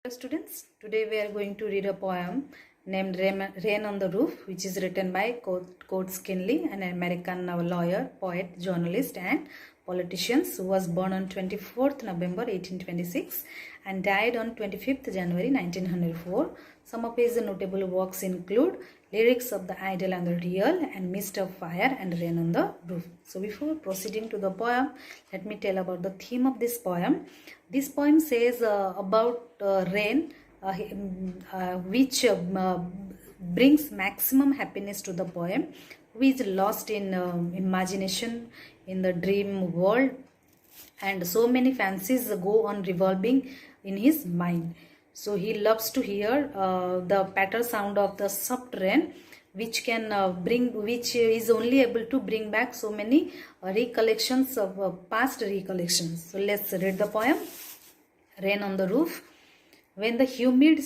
Hello students, today we are going to read a poem named Rain on the Roof, which is written by Court Skinley, an American lawyer, poet, journalist and politician who was born on 24th November 1826 and died on 25th January 1904. Some of his notable works include Lyrics of the Ideal and the Real and Mist of Fire and Rain on the Roof. So before proceeding to the poem, let me tell about the theme of this poem. This poem says about rain which brings maximum happiness to the poem, who is lost in imagination in the dream world, and so many fancies go on revolving in his mind. So he loves to hear the patter sound of the soft rain, which is only able to bring back so many recollections of past recollections. So let's read the poem. Rain on the Roof. When the humid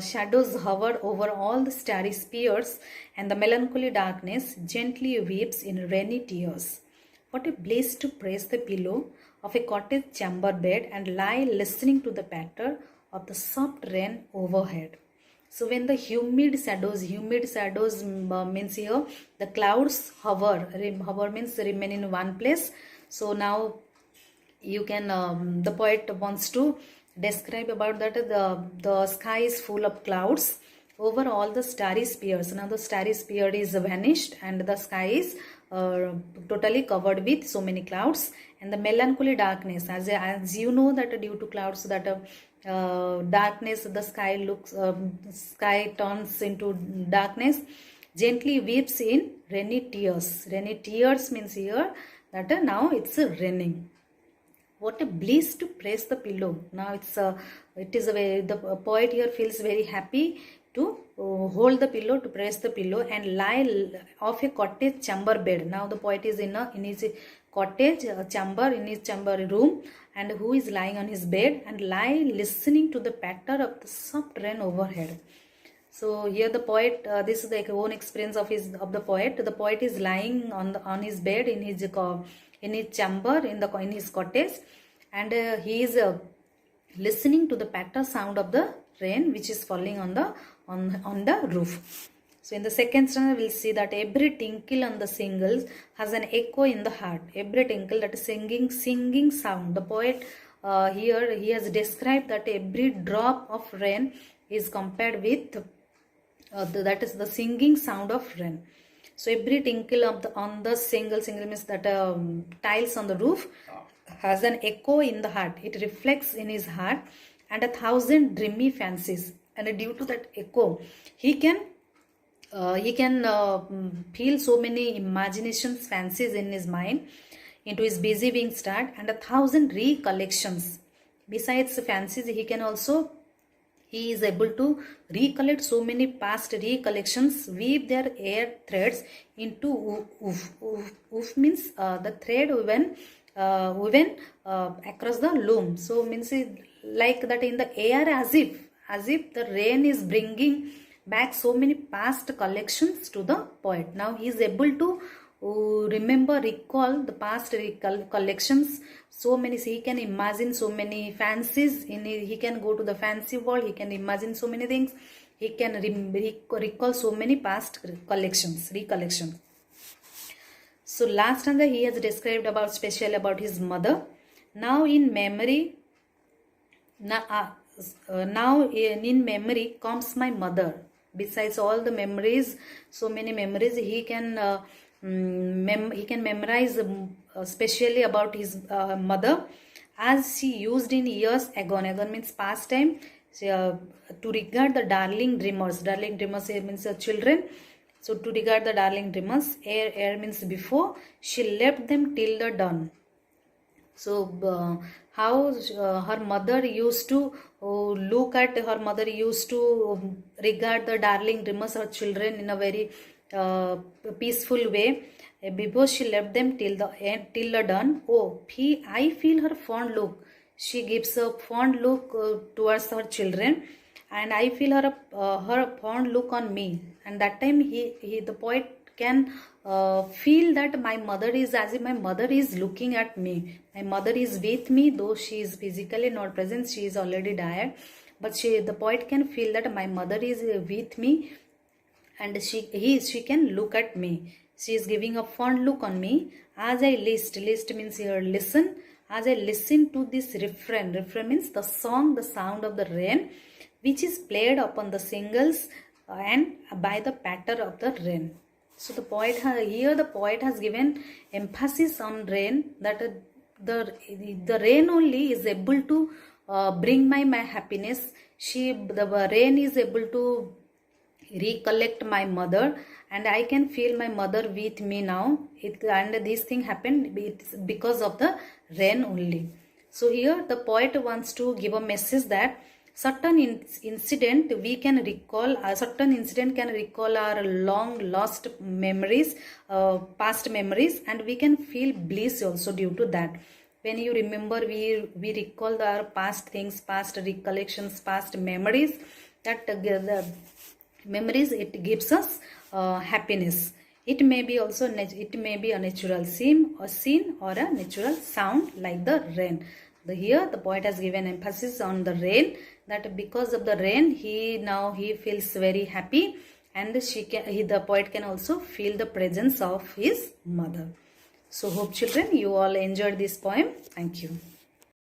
shadows hover over all the starry spheres and the melancholy darkness gently weeps in rainy tears, what a bliss to press the pillow of a cottage chamber bed and lie listening to the patter of the soft rain overhead. So when the humid shadows means here the clouds hover means remain in one place. So now you can the poet wants to describe about that the sky is full of clouds over all the starry spheres. Now the starry sphere is vanished and the sky is totally covered with so many clouds, and the melancholy darkness, as you know that due to clouds that darkness, the sky turns into darkness, gently weeps in rainy tears. Rainy tears means here that now it's raining. What a bliss to press the pillow. Now the poet here feels very happy to hold the pillow, to press the pillow and lie off a cottage chamber bed. Now the poet is in his cottage chamber, in his chamber room, and who is lying on his bed and lie listening to the patter of the soft rain overhead. So here the poet, this is the own experience of the poet. The poet is lying on his bed in his chamber in his cottage, and he is listening to the patter sound of the rain which is falling on the roof. So in the second stanza we'll see that every tinkle on the shingles has an echo in the heart. Every tinkle, that is singing sound. The poet here he has described that every drop of rain is compared with that is the singing sound of rain. So every tinkle on the single means that tiles on the roof has an echo in the heart. It reflects in his heart and 1,000 dreamy fancies. And due to that echo, he can feel so many imaginations, fancies in his mind into his busy being start, and 1,000 recollections. Besides fancies, he is able to recollect so many past recollections, weave their air threads into oof means the thread woven across the loom. So means like that in the air, as if the rain is bringing back so many past collections to the poet. Now he is able to recall the past collections. So many, he can imagine so many fancies he can go to the fancy world, he can imagine so many things, he can recall so many past recollections. So last stanza he has described especially about his mother. Now in memory comes my mother. Besides all the memories, so many memories, he can memorize especially about his mother, as she used in years agone. Agone means past time. To regard the darling dreamers. Darling dreamers here means children. So to regard the darling dreamers, ere means before, she left them till the dawn. So how her mother used to regard the darling dreamers, her children, in a very peaceful way before she left them till the dawn. I feel her fond look. She gives a fond look towards her children, and I feel her fond look on me. And that time the poet can feel that my mother is, as if my mother is looking at me. My mother is with me, though she is physically not present, she is already died. but the poet can feel that my mother is with me, and she can look at me. She is giving a fond look on me. As I list means here listen. As I listen to this refrain means the song, the sound of the rain, which is played upon the shingles and by the patter of the rain. So the poet here the poet has given emphasis on rain, that the rain only is able to bring my happiness. The rain is able to recollect my mother, and I can feel my mother with me now. And this thing happened because of the rain only. So here the poet wants to give a message that certain incident we can recall, a certain incident can recall our long lost memories, past memories, and we can feel bliss also due to that. When you remember, we recall our past things, past recollections, past memories, that the memories, it gives us happiness. It may be also it may be a natural scene or a natural sound like the rain. Here the poet has given emphasis on the rain, that because of the rain he feels very happy, and the poet can also feel the presence of his mother. So hope children you all enjoyed this poem. Thank you.